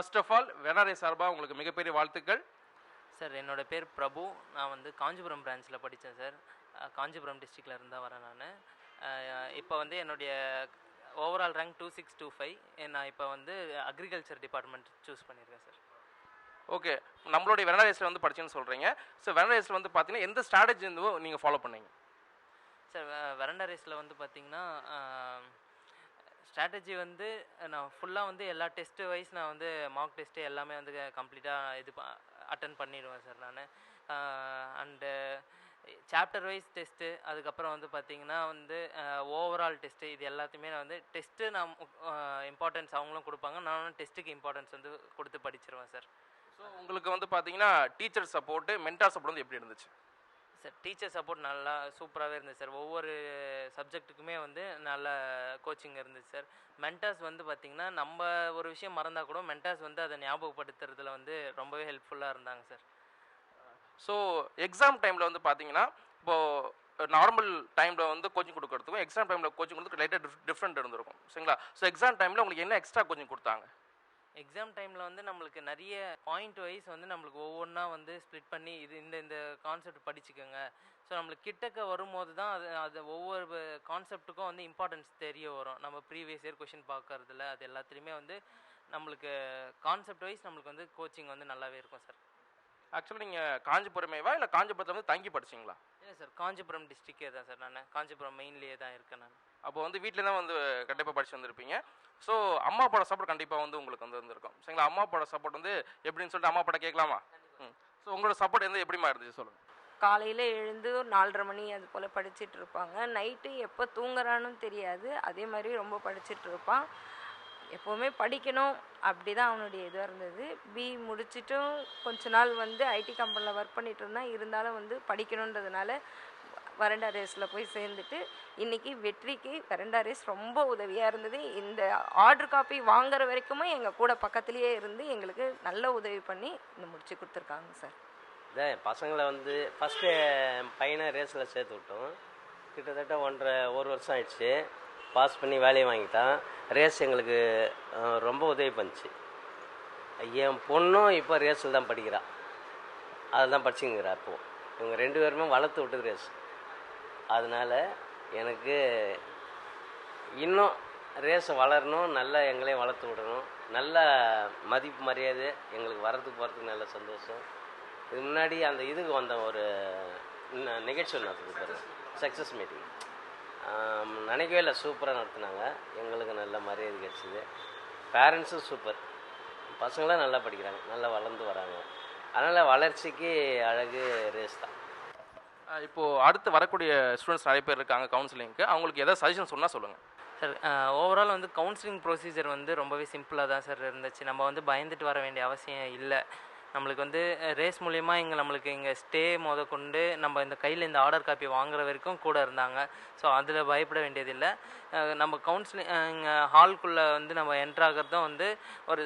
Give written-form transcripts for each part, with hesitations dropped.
First of all Veranda Race சார்பாக உங்களுக்கு மிகப்பெரிய வாழ்த்துக்கள். சார் என்னோட பேர் பிரபு. நான் வந்து காஞ்சிபுரம் பிரான்ச்சில் படித்தேன் சார். காஞ்சிபுரம் டிஸ்ட்ரிக்டில் இருந்தால் வரேன் நான். இப்போ வந்து என்னுடைய ஓவரால் ரேங்க் 2625. நான் இப்போ வந்து அக்ரிகல்ச்சர் டிபார்ட்மெண்ட் சூஸ் பண்ணியிருக்கேன் சார். ஓகே, நம்மளுடைய வெராண்டா ரேஸில் வந்து படிச்சுன்னு சொல்கிறீங்க. ஸோ வெராண்டா ரேஸில் வந்து பார்த்தீங்கன்னா எந்த ஸ்ட்ராட்டஜி இருந்தோ நீங்கள் ஃபாலோ பண்ணீங்க? சார் வெராண்டா ரேஸில் வந்து பார்த்திங்கன்னா ஸ்ட்ராட்டஜி வந்து நான் ஃபுல்லாக வந்து எல்லா டெஸ்ட்டு வைஸ் நான் வந்து மார்க் டெஸ்ட்டு எல்லாமே வந்து கம்ப்ளீட்டாக அட்டன் பண்ணிடுவேன் சார் நான். அண்டு சாப்டர் வைஸ் டெஸ்ட்டு, அதுக்கப்புறம் வந்து பார்த்திங்கன்னா வந்து ஓவரால் டெஸ்ட்டு, இது எல்லாத்தையுமே நான் வந்து டெஸ்ட்டு நான் இம்பார்ட்டன்ஸ் அவங்களும் கொடுப்பாங்க, நானும் டெஸ்ட்டுக்கு இம்பார்ட்டன்ஸ் வந்து கொடுத்து படிச்சிருவேன் சார். ஸோ உங்களுக்கு வந்து பார்த்தீங்கன்னா டீச்சர் சப்போர்ட்டு, மென்டார் சப்போர்ட் வந்து எப்படி இருந்துச்சு? சார் டீச்சர் சப்போர்ட் நல்லா சூப்பராகவே இருந்துச்சு சார். ஒவ்வொரு சப்ஜெக்ட்டுக்குமே வந்து நல்ல கோச்சிங் இருந்துச்சு சார். மென்டார்ஸ் வந்து பார்த்திங்கன்னா நம்ம ஒரு விஷயம் மறந்தால் கூட மென்டார்ஸ் வந்து அதை ஞாபகப்படுத்துறதுல வந்து ரொம்பவே ஹெல்ப்ஃபுல்லாக இருந்தாங்க சார். ஸோ எக்ஸாம் டைமில் வந்து பார்த்தீங்கன்னா இப்போது நார்மல் டைமில் வந்து கோச்சிங் கொடுக்கறதுக்கும் எக்ஸாம் டைமில் கோச்சிங் கொடுத்து லைட்டாக டிஃப்ரெண்ட் இருந்திருக்கும் சரிங்களா? ஸோ எக்ஸாம் டைமில் உங்களுக்கு என்ன எக்ஸ்ட்ரா கோச்சிங் கொடுத்தாங்க? எக்ஸாம் டைமில் வந்து நம்மளுக்கு நிறைய பாயிண்ட் வைஸ் வந்து நம்மளுக்கு ஒவ்வொன்றா வந்து ஸ்ப்ளிட் பண்ணி இது இந்த கான்செப்ட் படிச்சுக்கோங்க. ஸோ நம்மளுக்கு கிட்டக்க வரும்போது தான் அது ஒவ்வொரு கான்செப்ட்டுக்கும் வந்து இம்பார்ட்டன்ஸ் தெரிய வரும். நம்ம ப்ரீவியஸ் இயர் கொஷின் பார்க்கறதுல அது எல்லாத்துலேயுமே வந்து நம்மளுக்கு கான்செப்ட் வைஸ் நம்மளுக்கு வந்து கோச்சிங் வந்து நல்லாவே இருக்கும் சார். ஆக்சுவலாக நீங்கள் காஞ்சிபுரமேவா இல்லை காஞ்சிபுரத்தில் வந்து தங்கி படிச்சிங்களா? இல்லை சார், காஞ்சிபுரம் டிஸ்ட்ரிக்டே தான் சார். நான் காஞ்சிபுரம் மெயின்லேயே தான் இருக்கேன் நான். அப்போ வந்து வீட்டில் தான் வந்து கண்டிப்பாக படிச்சு வந்திருப்பீங்க. ஸோ அம்மா அப்பாவோட சப்போர்ட் கண்டிப்பாக வந்து உங்களுக்கு வந்து இருந்திருக்கும் சரிங்களா? அம்மா அப்பாவோட சப்போர்ட் வந்து எப்படின்னு சொல்லிட்டு அம்மா அப்பாட்ட கேட்கலாமா? ஸோ உங்களோட சப்போர்ட் வந்து எப்படிமா இருந்துச்சு சொல்லுங்கள். காலையில் எழுந்து 4:30 மணி அது போல் படிச்சுட்டு இருப்பாங்க. நைட்டு எப்போ தூங்குறான்னு தெரியாது, அதே மாதிரி ரொம்ப படிச்சுட்டு இருப்பான். எப்போவுமே படிக்கணும் அப்படி தான் அவனுடைய இதாக இருந்தது. முடிச்சுட்டும் கொஞ்ச நாள் வந்து ஐடி கம்பெனியில் ஒர்க் பண்ணிகிட்டு இருந்தான். இருந்தாலும் வந்து படிக்கணுன்றதுனால வெராண்டா ரேஸில் போய் சேர்ந்துட்டு இன்றைக்கி வெற்றிக்கு வெராண்டா ரேஸ் ரொம்ப உதவியாக இருந்தது. இந்த ஆர்டர் காப்பி வாங்குற வரைக்குமே எங்கள் கூட பக்கத்துலேயே இருந்து எங்களுக்கு நல்ல உதவி பண்ணி இந்த முடிச்சு கொடுத்துருக்காங்க சார். இதான் பசங்களை வந்து ஃபஸ்ட்டு பையனை ரேஸில் சேர்த்து விட்டோம். கிட்டத்தட்ட ஒரு வருஷம் ஆயிடுச்சு. பாஸ் பண்ணி வேலையை வாங்கிட்டான். ரேஸ் எங்களுக்கு ரொம்ப உதவி பண்ணிச்சு. என் பொண்ணும் இப்போ ரேஸில் தான் படிக்கிறாள். அதில் தான் படிச்சுங்கிறா. இப்போது இவங்க 2 பேருமே வளர்த்து விட்டது ரேஸ். அதனால் எனக்கு இன்னும் ரேஸை வளரணும், நல்லா எங்களையும் வளர்த்து விடணும், நல்ல மதிப்பு மரியாதை எங்களுக்கு வர்றதுக்கு போகிறதுக்கு நல்ல சந்தோஷம். இது முன்னாடி அந்த இதுக்கு வந்த ஒரு நிகழ்ச்சி நடத்துது, சக்ஸஸ் மீட்டிங், நினைக்கவே இல்லை, சூப்பராக நடத்துனாங்க. எங்களுக்கு நல்ல மரியாதை கிடச்சிது. பேரண்ட்ஸும் சூப்பர், பசங்களாம் நல்லா படிக்கிறாங்க, நல்லா வளர்ந்து வராங்க. அதனால் வளர்ச்சிக்கு அழகு ரேஸ் தான். இப்போது அடுத்து வரக்கூடிய ஸ்டூடெண்ட்ஸ் நிறைய பேர் இருக்காங்க கவுன்சிலிங்க்கு, அவங்களுக்கு எதாவது சஜஷன் சொன்னால் சொல்லுங்கள் சார். ஓவரால் வந்து கவுன்சிலிங் ப்ரொசீஜர் வந்து ரொம்பவே சிம்பிளாக தான் சார் இருந்துச்சு. நம்ம வந்து பயந்துட்டு வர வேண்டிய அவசியம் இல்லை. நம்மளுக்கு வந்து ரேஸ் மூலயமா நம்மளுக்கு இங்கே ஸ்டே கொண்டு நம்ம இந்த கையில் இந்த ஆர்டர் காப்பி வாங்குற வரைக்கும் கூட இருந்தாங்க. ஸோ அதில் பயப்பட வேண்டியதில்லை. நம்ம கவுன்சிலிங் ஹால்குள்ளே வந்து நம்ம என்ட்ராகிறதும் வந்து ஒரு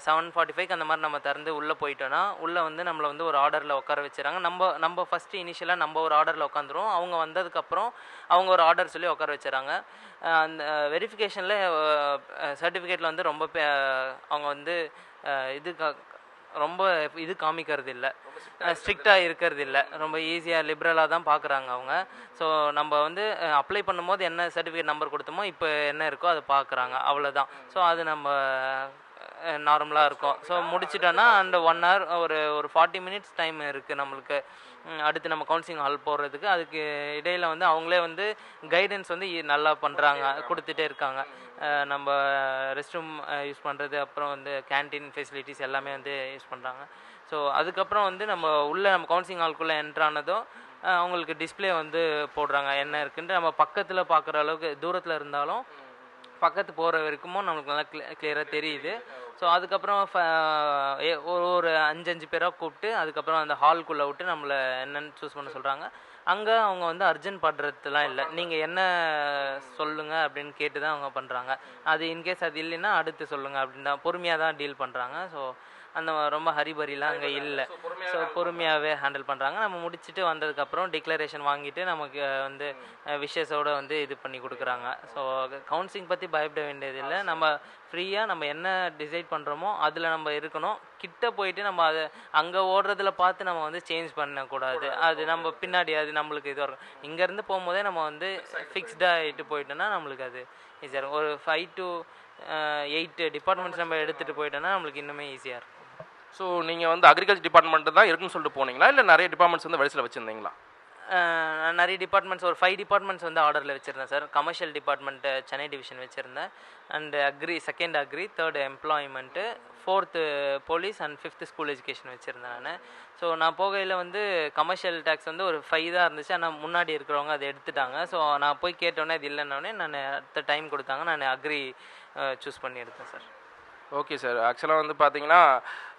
7:45 அந்த மாதிரி நம்ம திறந்து உள்ளே போயிட்டோன்னா உள்ளே வந்து நம்மளை வந்து ஒரு ஆர்டரில் உட்கார வச்சுறாங்க. நம்ம ஃபஸ்ட்டு இனிஷியலாக நம்ம ஒரு ஆர்டரில் உட்காந்துருவோம். அவங்க வந்ததுக்கப்புறம் அவங்க ஒரு ஆர்டர் சொல்லி உட்கார வச்சுறாங்க. அந்த வெரிஃபிகேஷனில் சர்டிஃபிகேட்டில் வந்து ரொம்ப அவங்க வந்து ரொம்ப காமிக்கிறது இல்லை, ஸ்ட்ரிக்டாக இருக்கிறது இல்லை, ரொம்ப ஈஸியாக லிபரலாக தான் பார்க்குறாங்க அவங்க. ஸோ நம்ம வந்து அப்ளை பண்ணும்போது என்ன சர்டிஃபிகேட் நம்பர் கொடுத்தோமோ இப்போ என்ன இருக்கோ அதை பார்க்குறாங்க, அவ்வளோதான். ஸோ அது நம்ம நார்மலாக இருக்கும். ஸோ முடிச்சிட்டோன்னா அந்த 1 hour ஒரு 40 minutes டைம் இருக்குது நம்மளுக்கு. அடுத்து நம்ம கவுன்சிலிங் ஹால் போடுறதுக்கு. அதுக்கு இடையில் வந்து அவங்களே வந்து கைடன்ஸ் வந்து நல்லா பண்ணுறாங்க, கொடுத்துட்டே இருக்காங்க. நம்ம ரெஸ்ட் ரூம் யூஸ் பண்ணுறது, அப்புறம் வந்து கேன்டீன் ஃபெசிலிட்டிஸ் எல்லாமே வந்து யூஸ் பண்ணுறாங்க. ஸோ அதுக்கப்புறம் வந்து நம்ம கவுன்சிலிங் ஹால்குள்ளே என்ட்ரானதும் அவங்களுக்கு டிஸ்பிளே வந்து போடுறாங்க என்ன இருக்குன்ட்டு. நம்ம பக்கத்தில் பார்க்குற அளவுக்கு தூரத்தில் இருந்தாலும் பக்கத்து போகிற வரைக்கும் நம்மளுக்கு நல்லா கிளியராக தெரியுது. ஸோ அதுக்கப்புறம் ஒரு 5 பேராக கூப்பிட்டு அதுக்கப்புறம் அந்த ஹால்குள்ளே விட்டு நம்மளை என்னென்னு சூஸ் பண்ண சொல்கிறாங்க. அங்கே அவங்க வந்து அர்ஜென்ட் பண்ணுறதுலாம் இல்லை, நீங்கள் என்ன சொல்லுங்கள் அப்படின்னு கேட்டு தான் அவங்க பண்ணுறாங்க. அது இன்கேஸ் அது இல்லைன்னா அடுத்து சொல்லுங்கள் அப்படின்னு தான் பொறுமையாக தான் டீல் பண்ணுறாங்க. ஸோ அந்த ரொம்ப ஹரிபரிலாம் அங்கே இல்லை. ஸோ பொறுமையாகவே ஹேண்டில் பண்ணுறாங்க. நம்ம முடிச்சுட்டு வந்ததுக்கப்புறம் டிக்ளரேஷன் வாங்கிட்டு நமக்கு வந்து விஷஸோடு வந்து இது பண்ணி கொடுக்குறாங்க. ஸோ கவுன்சிலிங் பற்றி பயப்பட வேண்டியதில்லை. நம்ம ஃப்ரீயாக நம்ம என்ன டிசைட் பண்ணுறோமோ அதில் நம்ம இருக்கணும். கிட்ட போயிட்டு நம்ம அதை அங்கே ஓடுறதுல பார்த்து நம்ம வந்து சேஞ்ச் பண்ணக்கூடாது. அது நம்ம பின்னாடி அது நம்மளுக்கு இதுவாக இருக்கும். இங்கேருந்து போகும்போதே நம்ம வந்து ஃபிக்ஸ்டாக ஆகிட்டு போயிட்டோன்னா நம்மளுக்கு அது ஈஸியாக இருக்கும். ஒரு 5 to 8 டிபார்ட்மெண்ட்ஸ் நம்ம எடுத்துகிட்டு போயிட்டோன்னா நம்மளுக்கு இன்னுமே ஈஸியாக இருக்கும். ஸோ நீங்கள் வந்து அக்ரிகல்ச்சர் டிபார்ட்மெண்ட் தான் இருக்குன்னு சொல்லிட்டு போனீங்களா, இல்லை நிறைய டிபார்ட்மெண்ட்ஸ் வந்து வரிசையில் வச்சுருந்தீங்களா? நிறைய டிபார்ட்மெண்ட்ஸ் ஒரு 5 டிபார்ட்மெண்ட்ஸ் வந்து ஆர்டரில் வச்சுருந்தேன் sir. Commercial department Chennai division வச்சுருந்தேன். And second agri, third employment, 4th police and 5th school education வச்சுருந்தேன் நான். ஸோ நான் போகையில் வந்து கமர்ஷியல் டேக்ஸ் வந்து ஒரு 5 தான் இருந்துச்சு. ஆனால் முன்னாடி இருக்கிறவங்க அதை எடுத்துட்டாங்க. ஸோ நான் போய் கேட்டோன்னே இது இல்லைன்னொடனே நான் அடுத்த டைம் கொடுத்தாங்க. நான் அக்ரி சூஸ் பண்ணி எடுத்தேன் சார். Okay sir. ஆக்சுவலாக வந்து பார்த்தீங்கன்னா,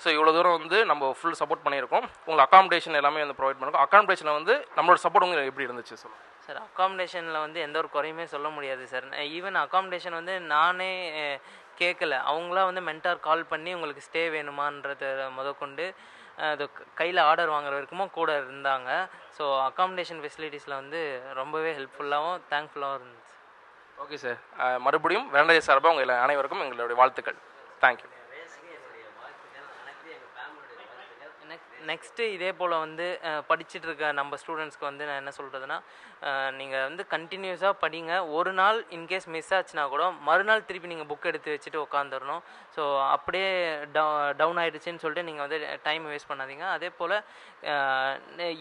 ஸோ இவ்வளோ தூரம் வந்து நம்ம ஃபுல் சப்போர்ட் பண்ணியிருக்கோம். உங்களுக்கு அகாமடேஷன் எல்லாமே வந்து ப்ரொவைட் பண்ணிருக்கோம். அகாமடேஷனில் வந்து நம்மளோட சப்போர்ட் உங்களுக்கு எப்படி இருந்துச்சு சார்? சார் அகாமடேஷனில் வந்து எந்த ஒரு குறையுமே சொல்ல முடியாது சார். ஈவன் அகாமடேஷன் வந்து நானே கேட்கல, அவங்களாம் வந்து மென்டார் கால் பண்ணி உங்களுக்கு ஸ்டே வேணுமான்றதை முதற்கொண்டு அது கையில் ஆர்டர் வாங்குற வரைக்கும் கூட இருந்தாங்க. ஸோ அகாமடேஷன் ஃபெசிலிட்டிஸில் வந்து ரொம்பவே ஹெல்ப்ஃபுல்லாகவும் தேங்க்ஃபுல்லாகவும் இருந்துச்சு. Okay sir. மறுபடியும் வெரண்டா ரேஸ் சார்பாக உங்கள் அனைவருக்கும் எங்களுடைய வாழ்த்துக்கள். தேங்க்யூ. நெக்ஸ்ட்டு இதே போல் வந்து படிச்சுட்டு இருக்க நம்ம ஸ்டூடெண்ட்ஸ்க்கு வந்து நான் என்ன சொல்கிறதுனா, நீங்கள் வந்து கண்டினியூஸாக படிங்க. ஒரு நாள் இன்கேஸ் மிஸ் ஆச்சுன்னா கூட மறுநாள் திருப்பி நீங்கள் புக் எடுத்து வச்சுட்டு உட்காந்துடணும். ஸோ அப்படியே டவுன் ஆகிடுச்சின்னு சொல்லிட்டு நீங்கள் வந்து டைம் வேஸ்ட் பண்ணாதீங்க. அதே போல்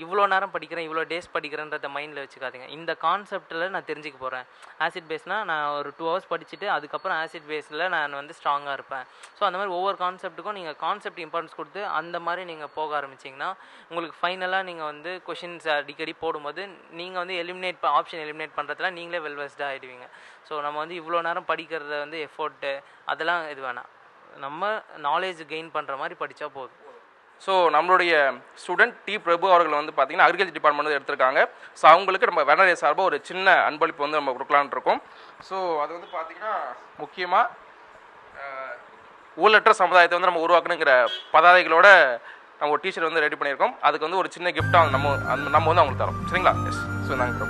இவ்வளோ நேரம் படிக்கிறேன், இவ்வளோ டேஸ் படிக்கிறேன்றத மைண்டில் வச்சுக்காதீங்க. இந்த கான்செப்டில் நான் தெரிஞ்சுக்க போகிறேன். ஆசிட் பேஸ்னால் நான் ஒரு 2 hours படிச்சுட்டு அதுக்கப்புறம் ஆசிட் பேஸில் நான் வந்து ஸ்ட்ராங்காக இருப்பேன். ஸோ அந்த மாதிரி ஒவ்வொரு கான்செப்ட்டுக்கும் நீங்கள் கான்செப்ட் இம்பார்ட்டன்ஸ் கொடுத்து அந்த மாதிரி நீங்கள் போக ஆரம்பிச்சிங்கன்னா உங்களுக்கு ஃபைனலாக நீங்கள் வந்து கொஷின்ஸ் அடிக்கடி போடும்போது நீங்கள் வந்து ஆப்ஷன் எலிமினேட் பண்ணுறதுல நீங்களே வெல்வெஸ்டாக ஆகிடுவீங்க. ஸோ நம்ம வந்து இவ்வளோ நேரம் படிக்கிறத வந்து எஃபோர்ட்டு அதெல்லாம் இது வேணாம். நம்ம நாலேஜ் கெயின் பண்ணுற மாதிரி படித்தா போதும். ஸோ நம்மளுடைய ஸ்டூடெண்ட் பிரபு அவர்கள் வந்து பார்த்தீங்கன்னா அக்ரிகல்ச்சர் டிபார்ட்மெண்ட் வந்து எடுத்திருக்காங்க. ஸோ அவங்களுக்கு நம்ம வெரண்டா ரேஸ் சார்பாக ஒரு சின்ன அன்பளிப்பு வந்து நம்ம கொடுக்கலான்னு இருக்கோம். ஸோ அது வந்து பார்த்தீங்கன்னா முக்கியமாக ஊழலற்ற சமுதாயத்தை வந்து நம்ம உருவாக்கணுங்கிற பதாதைகளோட நம்ம ஒரு டீச்சர் வந்து ரெடி பண்ணியிருக்கோம். அதுக்கு வந்து ஒரு சின்ன கிஃப்டாக நம்ம வந்து அவங்களுக்கு தரோம். சரிங்களா? எஸ். ஸோ நாங்கள்